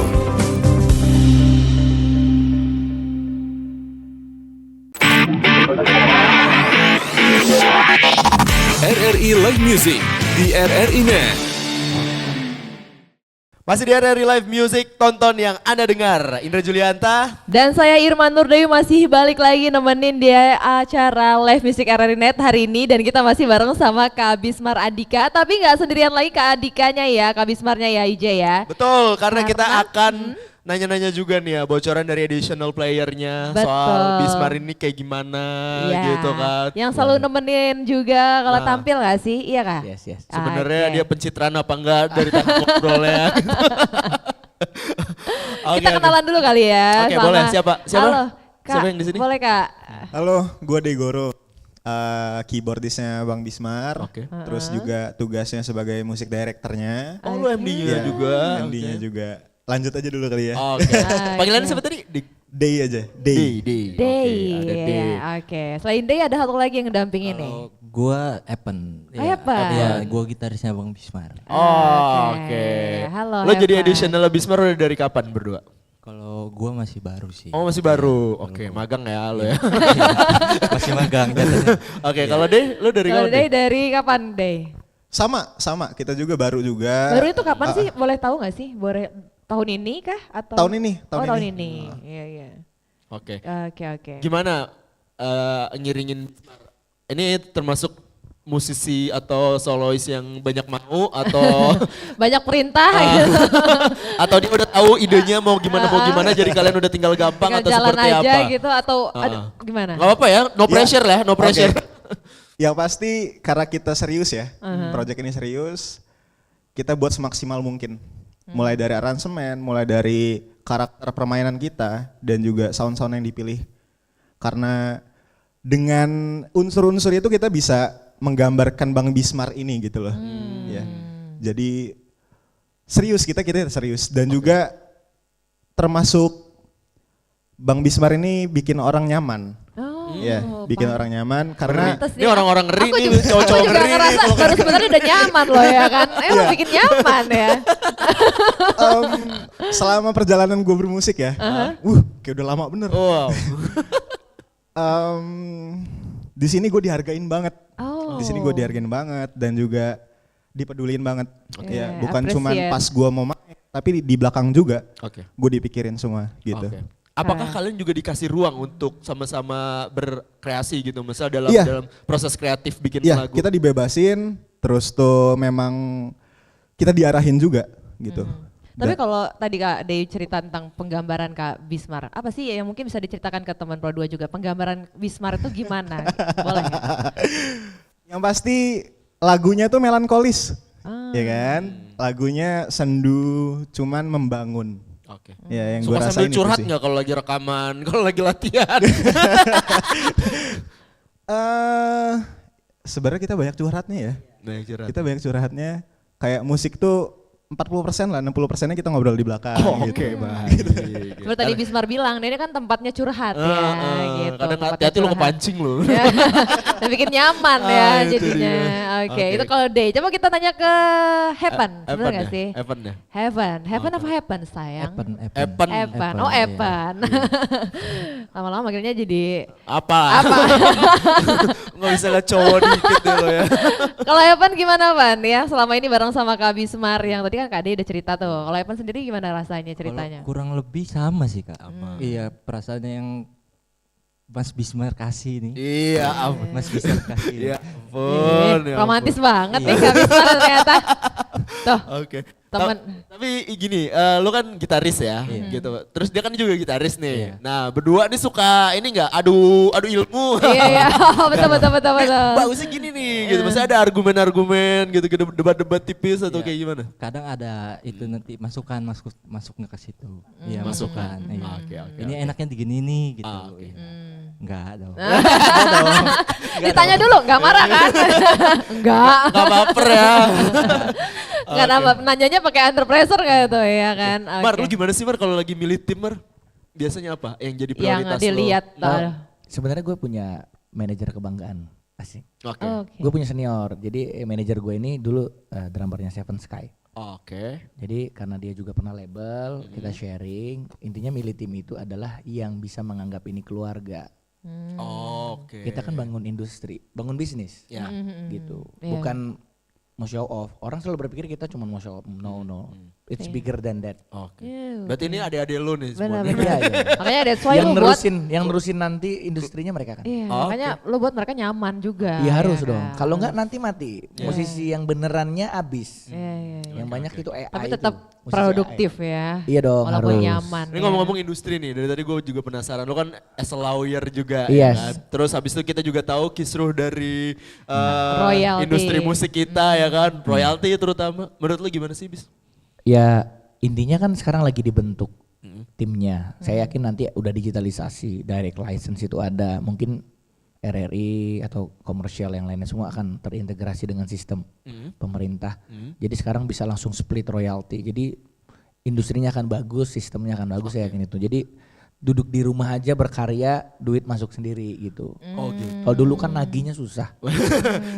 RRI Live Music di RRI Net. Masih di RRI Live Music, tonton yang Anda dengar. Indra Julianta. Dan saya Irma Nurdewi masih balik lagi nemenin di acara Live Music RRI Net hari ini. Dan kita masih bareng sama Kak Bismar Andika. Tapi nggak sendirian lagi Kak Andikanya ya, Kak Bismarnya ya IJ ya. Betul, karena kita akan nanya-nanya juga nih ya, bocoran dari additional playernya. Betul. Soal Bismar ini kayak gimana gitu kan. Yang selalu nemenin juga kalau tampil gak sih? Iya Kak? Yes. Sebenarnya dia pencitraan apa enggak dari tadi ngobrolnya. Kita kenalan dulu kali ya. Oke, boleh. Siapa? Halo, Kak. Siapa yang di sini? Boleh Kak. Halo, gue Degoro, keyboardisnya Bang Bismar. Terus juga tugasnya sebagai musik directornya. Oh, lu MD-nya juga. MD-nya juga. Lanjut aja dulu kali ya. Oke. Panggilannya siapa tadi? Day aja. Day. Oke. Selain Day ada satu lagi yang ngedampingin nih. Gua Epen. Epen. Ya, gua gitarisnya Bang Bismar. Oke. Halo. Lo jadi additional Bismar udah dari kapan berdua? Kalau gua masih baru sih. Oh, masih baru. Oke, magang ya lo ya. Masih magang. Oke, kalau Day lo dari kapan? Kalau Day dari kapan Day? Sama. Kita juga baru juga. Baru itu kapan sih? Boleh tahu gak sih? Boleh tahun ini kah atau tahun ini? Tahun ini. Iya. Oke. Gimana? Ngiringin ini termasuk musisi atau solois yang banyak mau atau banyak perintah gitu. Atau dia udah tahu idenya mau gimana jadi kalian udah tinggal gampang tinggal atau jalan seperti aja apa? gitu atau gimana? Gak apa-apa ya, no pressure lah, no pressure. Yang pasti karena kita serius ya, project ini serius, kita buat semaksimal mungkin. Mulai dari aransemen, mulai dari karakter permainan kita, dan juga sound-sound yang dipilih. Karena dengan unsur-unsur itu kita bisa menggambarkan Bang Bismar ini gitu loh. Ya. Jadi serius kita serius. Dan juga termasuk Bang Bismar ini bikin orang nyaman. Ya, bikin orang nyaman karena ini orang-orang ngeri nih, Aku cowok-cowok juga ngeri ngerasa nih. baru sebenarnya udah nyaman loh ya kan. Emang bikin nyaman ya. Selama perjalanan gue bermusik ya, kayak udah lama bener. Wow. Di sini gue dihargain banget. Di sini gue dihargain banget dan juga dipedulin banget. Ya, bukan cuma pas gue mau main, tapi di belakang juga. Gue dipikirin semua gitu. Apakah kalian juga dikasih ruang untuk sama-sama berkreasi gitu, misalnya dalam proses kreatif bikin lagu? Iya, kita dibebasin, terus tuh memang kita diarahin juga gitu. Tapi kalau tadi Kak Dewi cerita tentang penggambaran Kak Bismar, apa sih yang mungkin bisa diceritakan ke teman Pro 2 juga? Penggambaran Bismar itu gimana? Boleh gak? Yang pasti lagunya tuh melankolis, ya kan? Lagunya sendu, cuman membangun. Oke. Ya, yang suka gua sambil rasain curhat itu sih. nggak kalau lagi rekaman, kalau lagi latihan? Sebenarnya kita banyak curhatnya ya. Kita banyak curhatnya. Kayak musik tuh 40% lah, 60%-nya kita ngobrol di belakang. Oke, baik. Seperti tadi Bismar bilang, ini kan tempatnya curhat ya gitu. Kadang hati-hati lu kepancing lu. Dan bikin nyaman ya jadinya. Oke, itu kalau Day. Coba kita tanya ke Heaven, bener gak sih? Heaven apa Heaven sayang? Evan. Oh Evan. Lama-lama akhirnya jadi apa? Nggak bisa lihat cowok dikit deh lo ya. Kalau Evan gimana Van ya? Selama ini bareng sama Kak Bismar yang tadi kan Kak Ade udah cerita tuh. Kalau Evan sendiri gimana rasanya ceritanya? Kurang lebih sama sih Kak. Iya, perasaannya yang Mas Bismar kasih nih. Iya, Mas Bismar kasih. Iya, ampun. Romantis banget nih Kak Bismar ternyata. Tuh. Oke. Temen. Tapi gini, lu kan gitaris ya, gitu. Terus dia kan juga gitaris nih. Nah, berdua nih suka ini enggak adu ilmu. Iya, betul. Bagusnya gini nih, gitu. Maksudnya ada argumen-argumen gitu, debat-debat tipis atau kayak gimana? Kadang ada itu nanti masuknya ke situ. Iya, masukan. Oke. Ini enaknya digini nih gitu. Enggak dong. Ditanya dulu, enggak marah kan? Enggak. Enggak baper ya. Enggak nambah, nanyanya pakai under pressure kayak itu ya kan. Mar, lu gimana sih Mar kalau lagi milih tim Mar? Biasanya apa yang jadi prioritas yang dilihat lo? Sebenarnya gue punya manajer kebanggaan. Asik. Oke. Gue punya senior, jadi manajer gue ini dulu drummernya Seven Sky. Oke. Jadi karena dia juga pernah label, kita sharing. Intinya milih tim itu adalah yang bisa menganggap ini keluarga. Oke. Kita kan bangun industri, bangun bisnis, gitu. Bukan mau show off. Orang selalu berpikir kita cuma mau show off. No. It's bigger than that. Oke. Berarti ini adik-adik lu nih semua. Benar. Makanya that's why yang nerusin nanti industrinya mereka kan. Iya, makanya lu buat mereka nyaman juga. Iya harus dong. Kalau enggak nanti mati. Musisi yang benerannya abis. Yang banyak itu AI. Tapi tetap produktif ya. Iya dong, walaupun harus. nyaman. Ini ngomong-ngomong industri nih, dari tadi gue juga penasaran. Lu kan as a lawyer juga Yes. ya kan? Terus habis itu kita juga tahu kisruh dari royalty. industri musik kita ya kan, royalty terutama. Menurut lu gimana sih Bis? Ya intinya kan sekarang lagi dibentuk timnya. Saya yakin nanti udah digitalisasi, direct license itu ada. Mungkin RRI atau komersial yang lainnya semua akan terintegrasi dengan sistem pemerintah. Jadi sekarang bisa langsung split royalty. Jadi industrinya akan bagus, sistemnya akan bagus, saya yakin itu. Jadi duduk di rumah aja berkarya, duit masuk sendiri gitu. Kalau dulu kan nagihnya susah.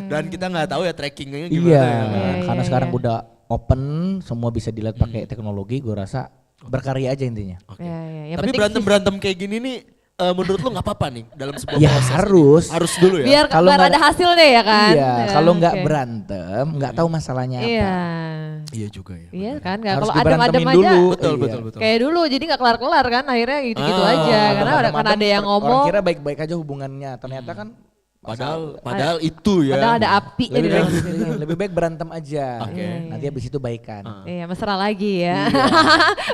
Dan kita nggak tahu ya trackingnya gimana. Iya, ya kan? karena sekarang udah open, semua bisa dilihat pakai teknologi. Gue rasa berkarya aja intinya. Tapi berantem kayak gini nih, menurut lu nggak apa-apa nih dalam sebuah Ya proses? Harus dulu ya. Biar kalau ada hasilnya ya kan. Iya, kalau nggak berantem, nggak tahu masalahnya apa. Iya juga ya. Iya kan, Harus kalau adem-adem aja. dulu. Betul. Kayak dulu, jadi nggak kelar-kelar kan, akhirnya gitu-gitu aja. Karena ada yang ngomong. Orang kira baik-baik aja hubungannya, ternyata kan Padahal itu ya. Padahal ada api di dalam situ. Lebih baik berantem aja. Oke. Nanti habis itu baikan. Iya, mesra lagi ya.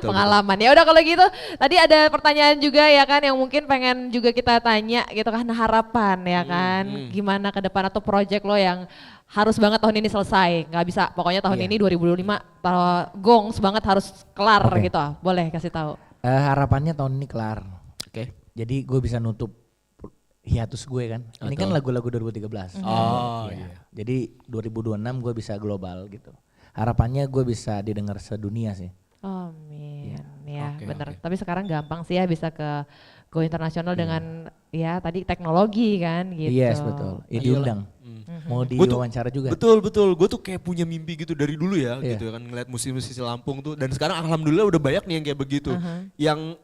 Pengalaman. Ya udah kalau gitu, tadi ada pertanyaan juga ya kan yang mungkin pengen juga kita tanya gitu kan, harapan ya kan. Gimana ke depan atau project lo yang harus banget tahun ini selesai. Nggak bisa, pokoknya tahun ini 2025 gongs banget harus kelar gitu. Boleh kasih tahu. Harapannya tahun ini kelar. Oke. Jadi gue bisa nutup hiatus gue kan. Ini kan lagu-lagu 2013. Iya. Jadi 2026 gue bisa global gitu. Harapannya gue bisa didengar sedunia sih. Amin. Ya bener. Tapi sekarang gampang sih ya bisa ke go internasional dengan ya tadi teknologi kan gitu. Yes betul. Diundang. Mau diwawancara juga. Betul. Gue tuh kayak punya mimpi gitu dari dulu ya gitu kan, ngeliat musisi-musisi Lampung tuh. Dan sekarang alhamdulillah udah banyak nih yang kayak begitu. Yang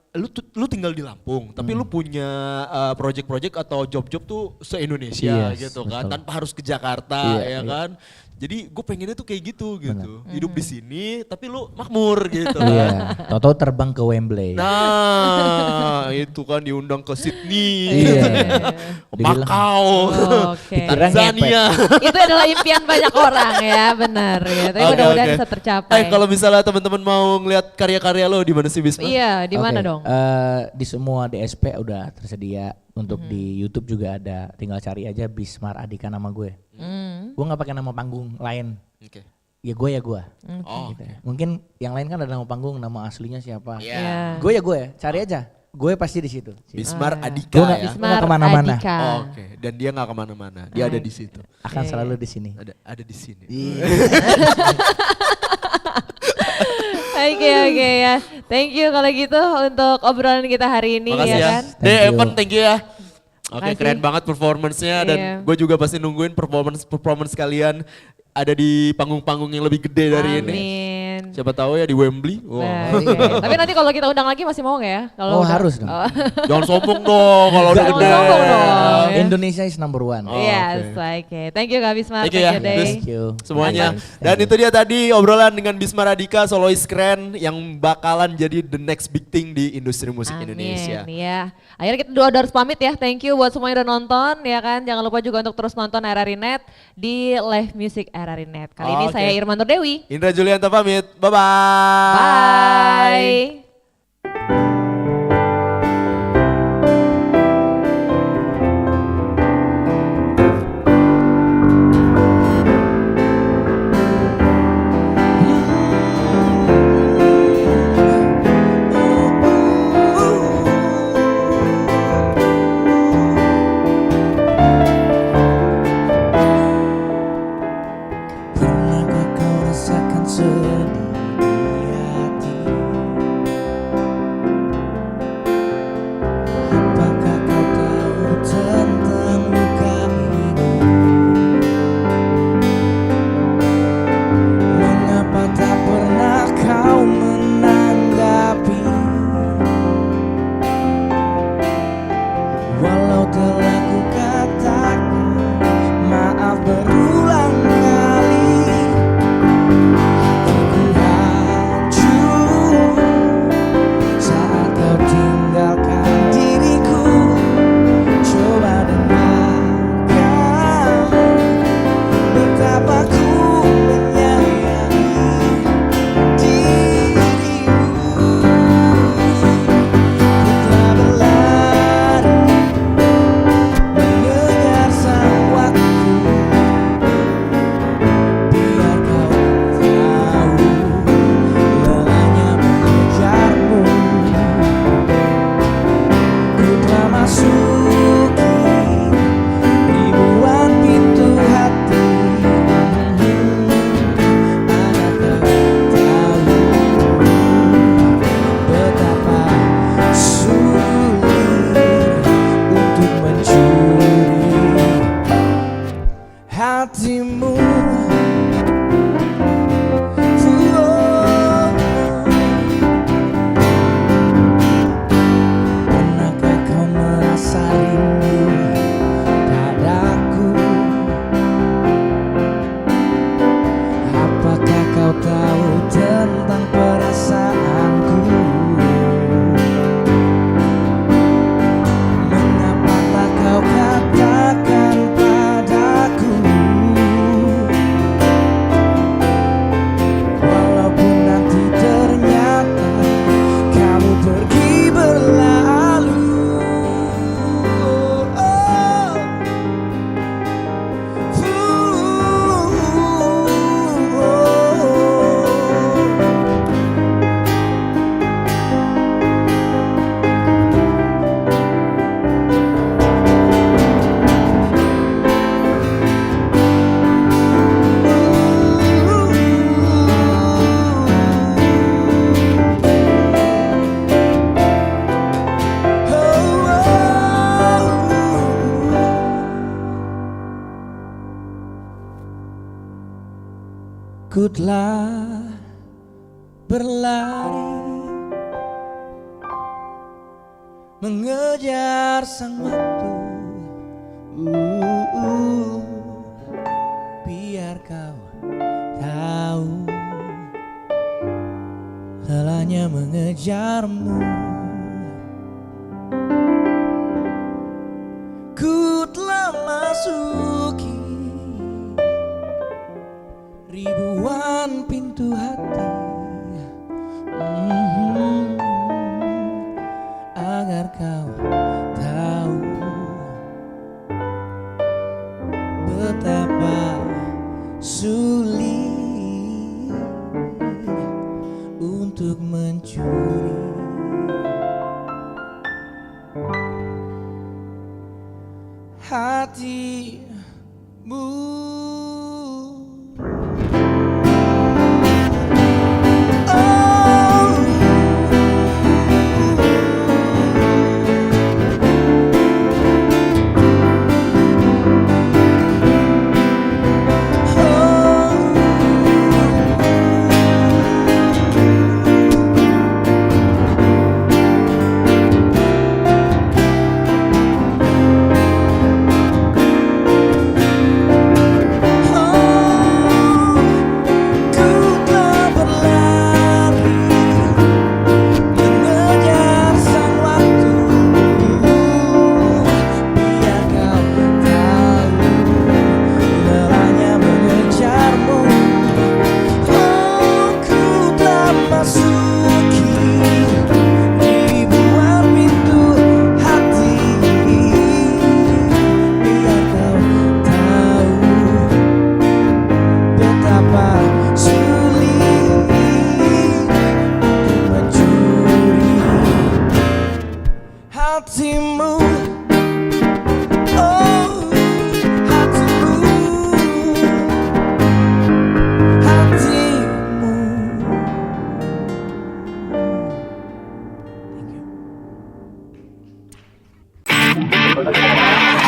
lu tinggal di Lampung, tapi lu punya project-project atau job-job tuh se-Indonesia gitu kan, betul. tanpa harus ke Jakarta ya kan. Jadi gue pengennya tuh kayak gitu. Hidup di sini tapi lu makmur gitu kan. Tahu-tahu terbang ke Wembley. Nah, itu kan diundang ke Sydney, ke Macau, Tanzania. Itu adalah impian banyak orang ya, benar ya. Tapi mudah-mudahan bisa tercapai. Kalau misalnya teman-teman mau ngeliat karya-karya lo di mana sih Bisma? Iya, di mana dong? Di semua DSP udah tersedia. Untuk di YouTube juga ada, tinggal cari aja Bismar Adika nama gue. Gue nggak pakai nama panggung lain. Ya gue. Gitu. Mungkin yang lain kan ada nama panggung, nama aslinya siapa? Gue cari aja. Gue pasti di situ. Bismar Adika ya. Bismar kemana-mana. Oke. Dan dia nggak kemana-mana. Dia ada di situ. Akan selalu di sini. Ada di sini. Oke ya. Thank you kalau gitu untuk obrolan kita hari ini. Makasih ya kan. Evan, thank you ya. Oke, keren banget performance-nya dan gue juga pasti nungguin performance kalian ada di panggung-panggung yang lebih gede dari ini. Siapa tahu ya di Wembley. Wow. Nah, tapi nanti kalau kita undang lagi masih mau nggak ya? Kalau harus dong. Jangan sombong dong kalau udah gede. Indonesia is number one. Yes, okay. Thank you Kak Bisma. Thank you ya. Thank you. Semuanya. Dan itu dia tadi obrolan dengan Bisma Radika, solois keren yang bakalan jadi the next big thing di industri musik Indonesia. Ya. Akhirnya kita udah harus pamit ya. Thank you buat semuanya udah nonton ya kan. Jangan lupa juga untuk terus nonton RRI Net di Live Music RRI Net. Kali ini saya Irma Nurdewi. Indra Julianta pamit. Bye-bye. Bye. Ku telah berlari mengejar sang waktu, biar kau tahu lelahnya mengejarmu. Ku telah masuki ribuan pintu hati, agar kau tahu betapa sulit untuk mencuri hatimu. move. Oh, how to move. How to move.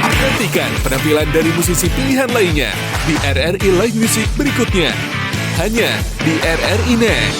Nantikan penampilan dari musisi pilihan lainnya di RRI Live Music berikutnya. Hanya di RRI Net.